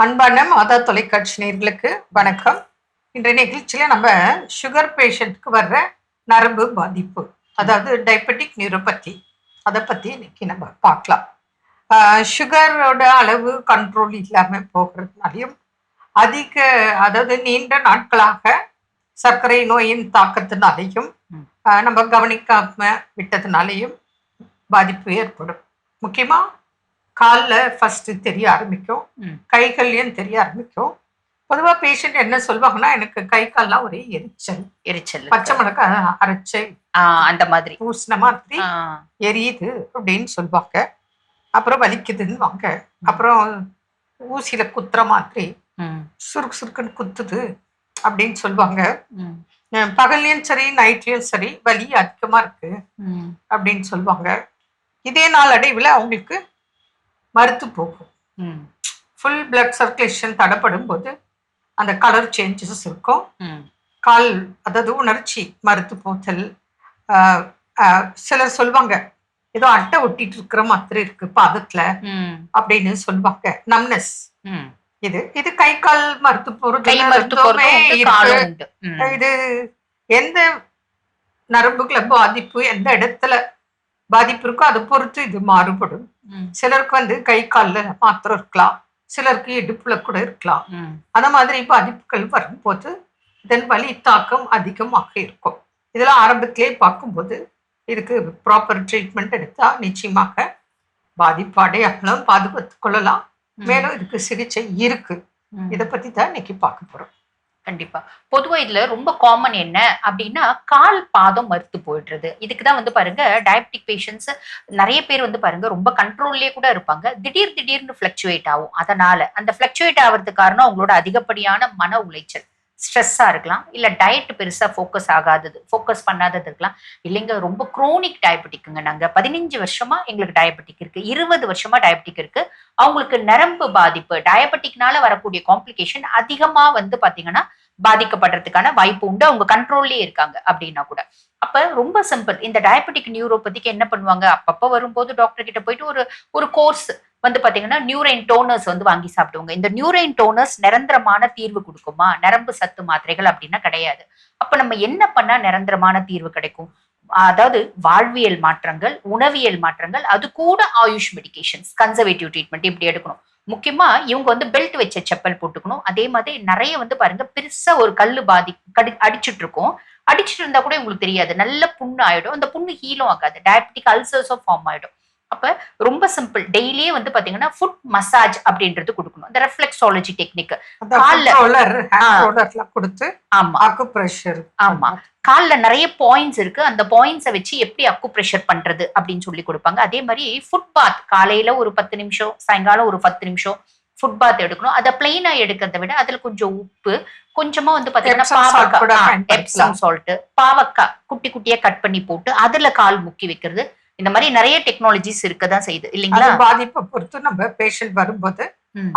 அன்பான மாதா தொலைக்காட்சி நேயர்களுக்கு வணக்கம். இன்றைய நிகழ்ச்சியில நம்ம சுகர் பேஷண்ட்க்கு வர்ற நரம்பு பாதிப்பு, அதாவது டயபெட்டிக் நியூரோபதி, அதை பத்தி இன்னைக்கு நம்ம பார்க்கலாம். சுகரோட அளவு கண்ட்ரோல் இல்லாம போகிறதுனாலையும், அதிக அதாவது நீண்ட நாட்களாக சர்க்கரை நோயின் தாக்கத்தினாலையும், நம்ம கவனிக்காம விட்டதுனாலையும் பாதிப்பு ஏற்படும். முக்கியமா காலில் ஃபர்ஸ்ட் தெரிய ஆரம்பிக்கும், கைகள்லையும் தெரிய ஆரம்பிக்கும். பொதுவாக பேஷண்ட் என்ன சொல்லுவாங்கன்னா, எனக்கு கை கால்லாம் ஒரே எரிச்சல் எரிச்சல் பச்சை மிளகாய் அரைச்சல் அந்த மாதிரி பூசின மாதிரி எரியுது அப்படின்னு சொல்லுவாங்க. அப்புறம் வலிக்குதுன்னு வாங்க, அப்புறம் ஊசியில குத்துற மாதிரி சுருக்கு சுருக்குன்னு குத்துது அப்படின்னு சொல்லுவாங்க. பகல்லையும் சரி நைட்லயும் சரி வலி அதிகமா இருக்கு அப்படின்னு சொல்லுவாங்க. இதே நாளடைவில் அவங்களுக்கு மறுத்து போகும். ஃபுல் பிளட் சர்க்குலேஷன் தடைப்படும் போது அந்த கலர் சேஞ்சஸ் இருக்கும். கால் அதாவது உணர்ச்சி மறுத்து போதல். சிலர் சொல்லுவாங்க, ஏதோ அட்டை ஒட்டிட்டு இருக்கிற மாதிரி இருக்கு பாதத்துல அப்படின்னு சொல்லுவாங்க. நம்னஸ். இது இது கை கால் மறுத்து போறது. இது எந்த நரம்புகளை பாதிப்பு, எந்த இடத்துல பாதிப்பு இருக்கோ அதை பொறுத்து இது மாறுபடும். சிலருக்கு கை காலில் மாத்திரம் இருக்கலாம், சிலருக்கு இடுப்புல கூட இருக்கலாம். அந்த மாதிரி பாதிப்புகள் வரும்போது இதன் வலி தாக்கம் அதிகமாக இருக்கும். இதெல்லாம் ஆரம்பத்திலே பார்க்கும்போது இதுக்கு ப்ராப்பர் ட்ரீட்மெண்ட் எடுத்தா நிச்சயமாக பாதிப்பு அடையாமலும் பாதுகாத்து கொள்ளலாம். மேலும் இதுக்கு சிகிச்சை இருக்கு. இதை பத்தி தான் இன்னைக்கு பார்க்க போறோம். கண்டிப்பா. பொதுவா இதுல ரொம்ப காமன் என்ன அப்படின்னா, கால் பாதம் மறுத்து போயிடுறது. இதுக்குதான் பாருங்க, டயபெட்டிக் பேஷண்ட்ஸ் நிறைய பேர் பாருங்க ரொம்ப கண்ட்ரோல்லயே கூட இருப்பாங்க. திடீர்னு பிளக்சுவேட் ஆகும். அதனால அந்த பிளக்சுவேட் ஆகிறதுக்கு காரணம் அவங்களோட அதிகப்படியான மன உளைச்சல், ஸ்ட்ரெஸ்ஸா இருக்கலாம், இல்ல டயட் பெருசா ஃபோக்கஸ் பண்ணாதது இருக்கலாம். இல்லைங்க, ரொம்ப குரோனிக் டயபெட்டிக்குங்க. நாங்க 15 வருஷமா எங்களுக்கு டயபெட்டிக் இருக்கு, 20 வருஷமா டயபெட்டிக் இருக்கு. அவங்களுக்கு நரம்பு பாதிப்பு, டயபெட்டிக்னால வரக்கூடிய காம்ப்ளிகேஷன் அதிகமா பாத்தீங்கன்னா பாதிக்கப்படுறதுக்கான வாய்ப்பு உண்டு. அவங்க கண்ட்ரோல்லயே இருக்காங்க அப்படின்னா கூட. அப்ப ரொம்ப சிம்பிள். இந்த டயபெட்டிக் நியூரோபதிக்கு என்ன பண்ணுவாங்க, அப்பப்ப வரும்போது டாக்டர் கிட்ட போயிட்டு ஒரு கோர்ஸ் பாத்தீங்கன்னா நியூரைன் டோனர்ஸ் வாங்கி சாப்பிடுவாங்க. இந்த நியூரைன் டோனர்ஸ் நிரந்தரமான தீர்வு கொடுக்குமா? நரம்பு சத்து மாத்திரைகள் அப்படின்னா கிடையாது. அப்ப நம்ம என்ன பண்ணா நிரந்தரமான தீர்வு கிடைக்கும்? அதாவது வாழ்வியல் மாற்றங்கள், உணவியல் மாற்றங்கள், அது கூட ஆயுஷ் மெடிகேஷன்ஸ், கன்சர்வேட்டிவ் ட்ரீட்மெண்ட் இப்படி எடுக்கணும். முக்கியமா இவங்க பெல்ட் வச்ச செப்பல் போட்டுக்கணும். அதே மாதிரி நிறைய பாருங்க, பெருசா ஒரு கல்லு அடிச்சுட்டு இருக்கும். அடிச்சுட்டு இருந்தா கூட உங்களுக்கு தெரியாது, நல்ல புண்ணு ஆயிடும். அந்த புண்ணு ஹீலும் ஆகாது, டயபெட்டிக் அல்சர்ஸும் ஃபார்ம் ஆயிடும். அப்ப ரொம்ப சிம்பிள். டெய்லியே பாத்தீங்கன்னா ஃபுட் மசாஜ் அப்படின்றது கொடுக்கணும். இந்த ரெஃப்ளெக்ஸாலஜி டெக்னிக் கொடுத்து, ஆமா, கால்ல நிறைய பாயிண்ட்ஸ் இருக்கு. அந்த பாயிண்ட்ஸை வச்சு எப்படி அக்குப்ரெஷர் பண்றது அப்படின்னு சொல்லி கொடுப்பாங்க. அதே மாதிரி ஃபுட் பாத், காலையில ஒரு 10 நிமிஷம், சாயங்காலம் ஒரு 10 நிமிஷம் ஃபுட் பாத் எடுக்கணும். அதை பிளெயினா எடுக்கிறத விட அதுல கொஞ்சம் உப்பு, கொஞ்சமா பாத்தீங்கன்னா பாவக்காய், எப்சம் சால்ட், பாவக்காய் குட்டி குட்டியா கட் பண்ணி போட்டு அதுல கால் முக்கி வைக்கிறது. இந்த மாதிரி நிறைய டெக்னாலஜிஸ் இருக்கதான் செய்யுது இல்லைங்களா? பாதிப்பை பொறுத்து நம்ம பேஷண்ட் வரும்போது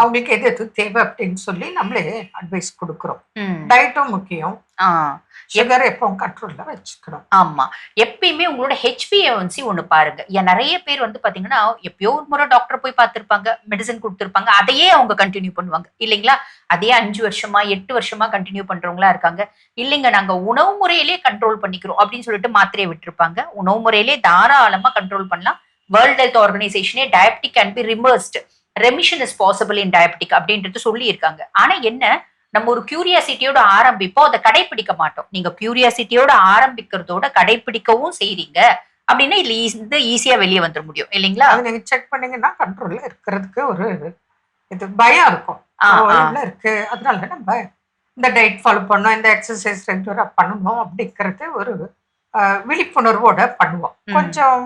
அவங்களுக்கு எது எது தேவை அப்படின்னு சொல்லி நம்மளே அட்வைஸ் கொடுக்கிறோம். டயட்டும் முக்கியம். சுகர் எப்பவும் கண்ட்ரோல்ல வச்சுக்கணும். ஆமா, எப்பயுமே உங்களோட HbA1c ஒண்ணு பாருங்க. நிறைய பேர் பாத்தீங்கன்னா எப்பயோ ஒரு முறை டாக்டர் போய் பார்த்திருப்பாங்க, மெடிசன் கொடுத்திருப்பாங்க, அதையே அவங்க கண்டினியூ பண்ணுவாங்க இல்லைங்களா? அதே 5 வருஷமா 8 வருஷமா கண்டினியூ பண்றவங்களா இருக்காங்க. இல்லைங்க, நாங்க உணவு முறையிலே கண்ட்ரோல் பண்ணிக்கிறோம் அப்படின்னு சொல்லிட்டு மாத்திரையை விட்டுருப்பாங்க. உணவு முறையிலே தாராளமா கண்ட்ரோல் பண்ணலாம். வேர்ல்ட் ஹெல்த் ஆர்கனைசேஷனே diabetic can be reversed, remission is possible in diabetic அப்படின்றது சொல்லி இருக்காங்க. ஆனா என்ன, நம்ம ஒரு கியூரியாசிட்டியோட ஆரம்பிப்போம், அதை கடைபிடிக்க மாட்டோம். நீங்க கியூரியாசிட்டியோட ஆரம்பிக்கிறதோட கடைபிடிக்கவும் செய்றீங்க அப்படின்னா இதுல ஈஸியா வெளியே வந்துட முடியும் இல்லைங்களா? அதை நீங்க செக் பண்ணீங்கன்னா கண்ட்ரோல்ல இருக்கிறதுக்கு ஒரு இது பயம் இருக்கும் இருக்கு. அதனால நம்ம இந்த டயட் ஃபாலோ பண்ணோம், இந்த எக்ஸசைஸ் ரெகுலரா பண்ணணும் அப்படிங்கிறது ஒரு விழிப்புணர்வோட பண்ணுவோம். கொஞ்சம்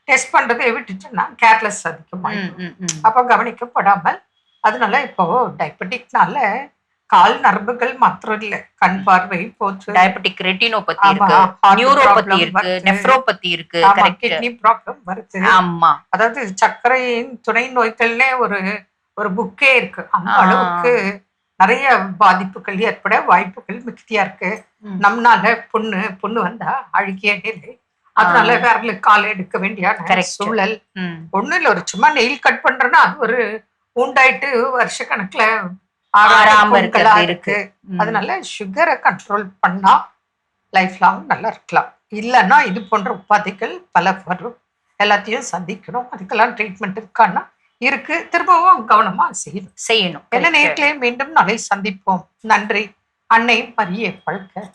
டெஸ்ட் பண்றதை விட்டுட்டுன்னா கேர்லெஸ் அதிகமாயிடும், அப்போ கவனிக்கப்படாமல். அதனால இப்போ டயபெட்டிக்னால கால் நரம்புகள் மாத்திரம் இல்ல, கண் பார்வை போச்சு, டயபெட்டிக் ரெட்டினோபதி இருக்கு, நியூரோபதி இருக்கு, நெஃப்ரோபதி இருக்கு, கிட்னி ப்ராப்ளம் வருது. ஆமா, அதாவது சர்க்கரையின் துணை நோய்கள்னே ஒரு புக்கே இருக்கு. அந்த அளவுக்கு நிறைய பாதிப்புகள் ஏற்பட வாய்ப்புகள் மிகுதியா இருக்கு. நம்மனால புண்ணு வந்தா அழுகிய நிலை, அதனால விரல கால் எடுக்க வேண்டிய சூழல். ஒண்ணு இல்ல, ஒரு சும்மா நெயில் கட் பண்றேன்னா அது ஒரு உண்டாயிட்டு வருஷ கணக்குல ஆறாம புண்களா இருக்கிறது இருக்கு. இருக்கு. அதனால சுகரை கண்ட்ரோல் பண்ணா லைஃப் லாங் நல்லா இருக்கலாம். இல்லைன்னா இது போன்ற உபாதைகள் பல வரும். எல்லாத்தையும் சந்திக்கணும். அதுக்கெல்லாம் ட்ரீட்மெண்ட் இருக்கான்னா இருக்கு. திரும்பவும் கவனமா செய்யணும். செய்யணும். என்ன நேர்களே, மீண்டும் நாளை சந்திப்போம். நன்றி. அன்னை மரியே வாழ்க.